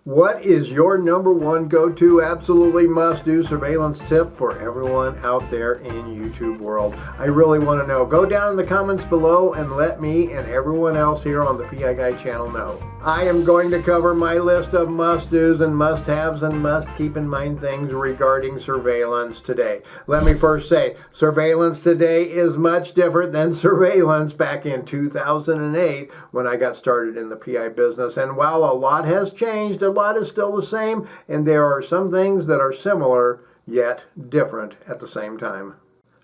What is your number one go-to, absolutely must-do surveillance tip for everyone out there in YouTube world? I really want to know. Go down in the comments below and let me and everyone else here on the PI Guy channel know. I am going to cover my list of must-dos and must-haves and must-keep-in-mind things regarding surveillance today. Let me first say, surveillance today is much different than surveillance back in 2008 when I got started in the PI business. And while a lot has changed, a lot is still the same, and there are some things that are similar yet different at the same time.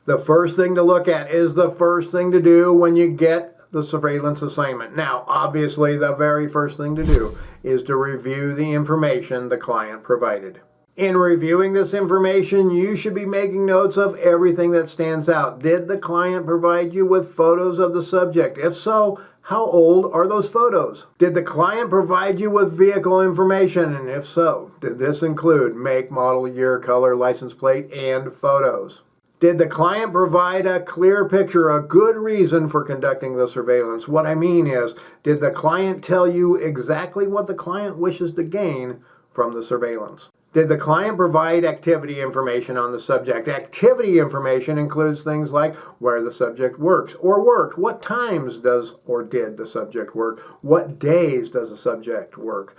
The first thing to look at is the first thing to do when you get the surveillance assignment. Now, obviously, the very first thing to do is to review the information the client provided. In reviewing this information, you should be making notes of everything that stands out. Did the client provide you with photos of the subject? If so, how old are those photos? Did the client provide you with vehicle information? And if so, did this include make, model, year, color, license plate, and photos? Did the client provide a clear picture, a good reason for conducting the surveillance? What I mean is, did the client tell you exactly what the client wishes to gain from the surveillance? Did the client provide activity information on the subject? Activity information includes things like where the subject works or worked. What times does or did the subject work? What days does the subject work?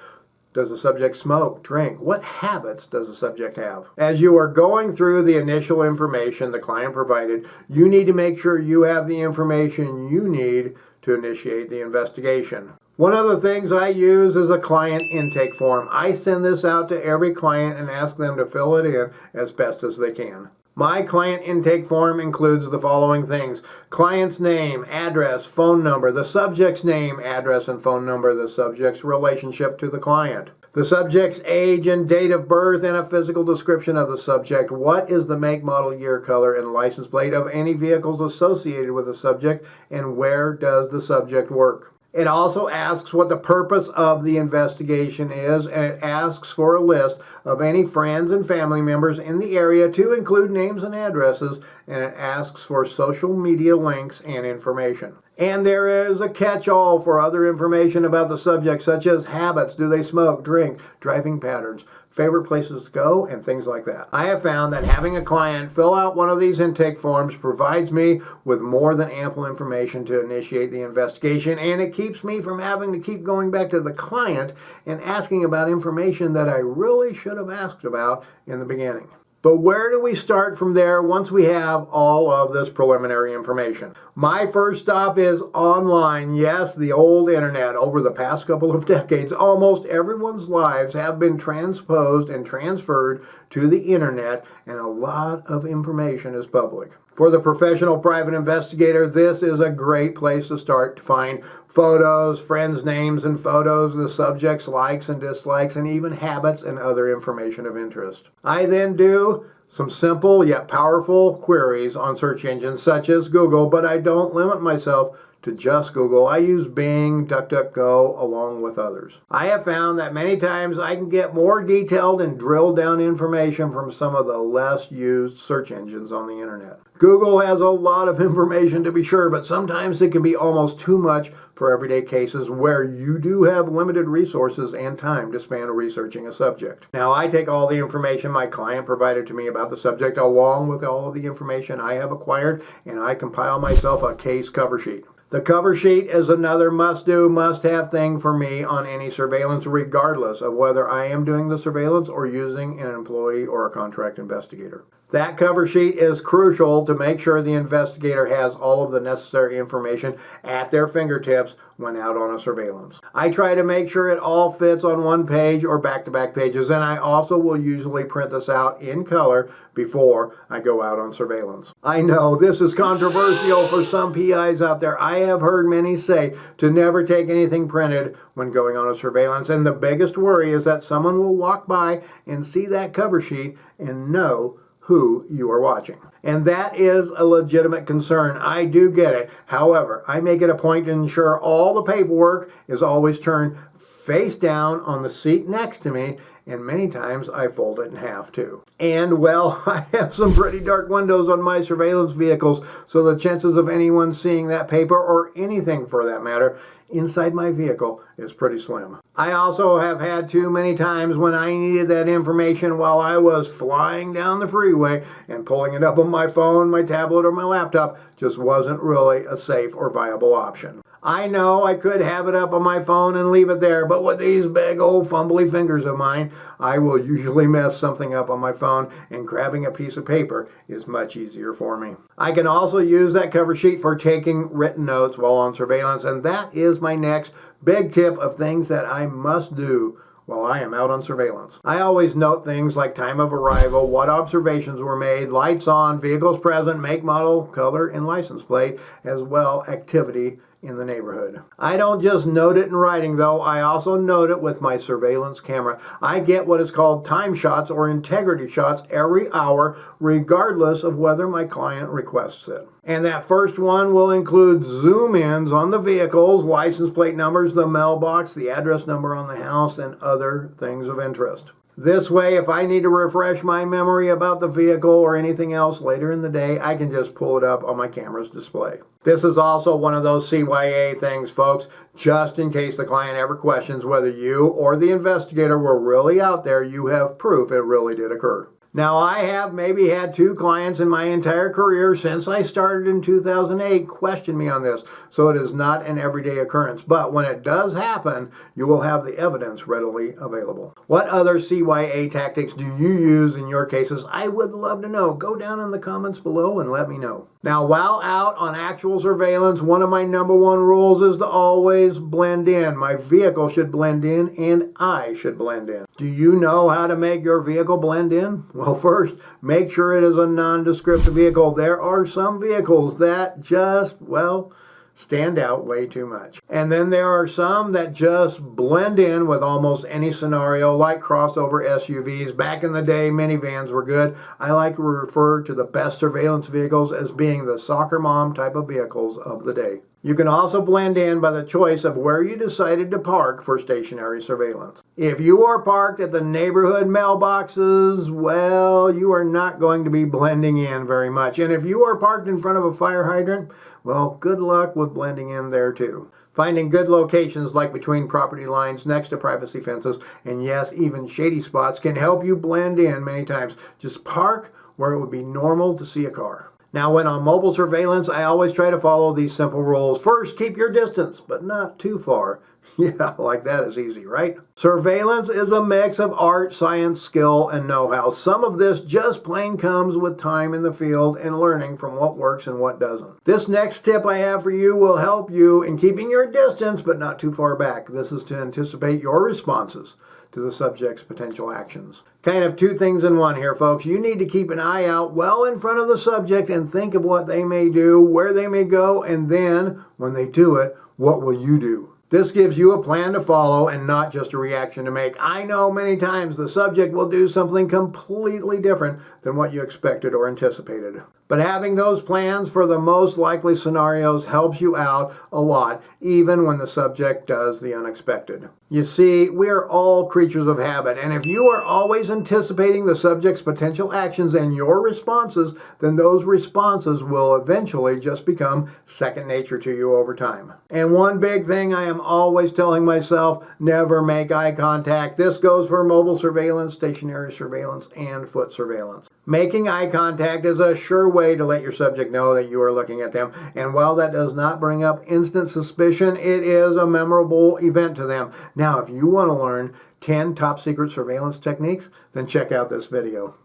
Does the subject smoke, drink? What habits does the subject have? As you are going through the initial information the client provided, you need to make sure you have the information you need to initiate the investigation. One of the things I use is a client intake form. I send this out to every client and ask them to fill it in as best as they can. My client intake form includes the following things: client's name, address, phone number, the subject's name, address, and phone number, the subject's relationship to the client, the subject's age and date of birth, and a physical description of the subject. What is the make, model, year, color, and license plate of any vehicles associated with the subject, and where does the subject work? It also asks what the purpose of the investigation is, and it asks for a list of any friends and family members in the area, to include names and addresses, and it asks for social media links and information. And there is a catch-all for other information about the subject, such as habits, do they smoke, drink, driving patterns, favorite places to go, and things like that. I have found that having a client fill out one of these intake forms provides me with more than ample information to initiate the investigation, and it keeps me from having to keep going back to the client and asking about information that I really should have asked about in the beginning. But where do we start from there once we have all of this preliminary information? My first stop is online. Yes, the old internet. Over the past couple of decades, almost everyone's lives have been transposed and transferred to the internet, and a lot of information is public. For the professional private investigator, this is a great place to start to find photos, friends' names and photos, the subject's likes and dislikes, and even habits and other information of interest. I then do some simple yet powerful queries on search engines such as Google, but I don't limit myself to just Google. I use Bing, DuckDuckGo, along with others. I have found that many times I can get more detailed and drilled down information from some of the less used search engines on the internet. Google has a lot of information to be sure, but sometimes it can be almost too much for everyday cases where you do have limited resources and time to spend researching a subject. Now, I take all the information my client provided to me about the subject along with all of the information I have acquired, and I compile myself a case cover sheet. The cover sheet is another must-do, must-have thing for me on any surveillance, regardless of whether I am doing the surveillance or using an employee or a contract investigator. That cover sheet is crucial to make sure the investigator has all of the necessary information at their fingertips when out on a surveillance. I try to make sure it all fits on one page or back-to-back pages, and I also will usually print this out in color before I go out on surveillance. I know this is controversial for some PIs out there. I have heard many say to never take anything printed when going on a surveillance, and the biggest worry is that someone will walk by and see that cover sheet and know who you are watching. And that is a legitimate concern. I do get it. However, I make it a point to ensure all the paperwork is always turned face down on the seat next to me, and many times I fold it in half too. And well, I have some pretty dark windows on my surveillance vehicles, so the chances of anyone seeing that paper, or anything for that matter, inside my vehicle is pretty slim. I also have had too many times when I needed that information while I was flying down the freeway, and pulling it up on my phone, my tablet, or my laptop just wasn't really a safe or viable option. I know I could have it up on my phone and leave it there, but with these big old fumbly fingers of mine, I will usually mess something up on my phone, and grabbing a piece of paper is much easier for me. I can also use that cover sheet for taking written notes while on surveillance, and that is my next big tip of things that I must do while I am out on surveillance. I always note things like time of arrival, what observations were made, lights on, vehicles present, make, model, color, and license plate, as well activity in the neighborhood. I don't just note it in writing though, I also note it with my surveillance camera. I get what is called time shots or integrity shots every hour, regardless of whether my client requests it. And that first one will include zoom-ins on the vehicles, license plate numbers, the mailbox, the address number on the house, and other things of interest. This way, if I need to refresh my memory about the vehicle or anything else later in the day, I can just pull it up on my camera's display. This is also one of those CYA things, folks, just in case the client ever questions whether you or the investigator were really out there, you have proof it really did occur. Now, I have maybe had 2 clients in my entire career since I started in 2008 question me on this, so it is not an everyday occurrence. But when it does happen, you will have the evidence readily available. What other CYA tactics do you use in your cases? I would love to know. Go down in the comments below and let me know. Now, while out on actual surveillance, one of my number 1 rules is to always blend in. My vehicle should blend in, and I should blend in. Do you know how to make your vehicle blend in? Well, first, make sure it is a nondescript vehicle. There are some vehicles that just, well, stand out way too much. And then there are some that just blend in with almost any scenario, like crossover SUVs. Back in the day, minivans were good. I like to refer to the best surveillance vehicles as being the soccer mom type of vehicles of the day. You can also blend in by the choice of where you decided to park for stationary surveillance. If you are parked at the neighborhood mailboxes, well, you are not going to be blending in very much. And if you are parked in front of a fire hydrant, well, good luck with blending in there too. Finding good locations like between property lines, next to privacy fences, and yes, even shady spots can help you blend in many times. Just park where it would be normal to see a car. Now, when on mobile surveillance, I always try to follow these simple rules. First, keep your distance, but not too far. Yeah, like that is easy, right? Surveillance is a mix of art, science, skill, and know-how. Some of this just plain comes with time in the field and learning from what works and what doesn't. This next tip I have for you will help you in keeping your distance, but not too far back. This is to anticipate your responses to the subject's potential actions. Kind of 2 things in one here, folks. You need to keep an eye out well in front of the subject and think of what they may do, where they may go, and then, when they do it, what will you do? This gives you a plan to follow and not just a reaction to make. I know many times the subject will do something completely different than what you expected or anticipated. But having those plans for the most likely scenarios helps you out a lot, even when the subject does the unexpected. You see, we are all creatures of habit, and if you are always anticipating the subject's potential actions and your responses, then those responses will eventually just become second nature to you over time. And one big thing I am always telling myself, never make eye contact. This goes for mobile surveillance, stationary surveillance, and foot surveillance. Making eye contact is a sure way to let your subject know that you are looking at them, and while that does not bring up instant suspicion, it is a memorable event to them. Now, if you want to learn 10 top secret surveillance techniques, then check out this video.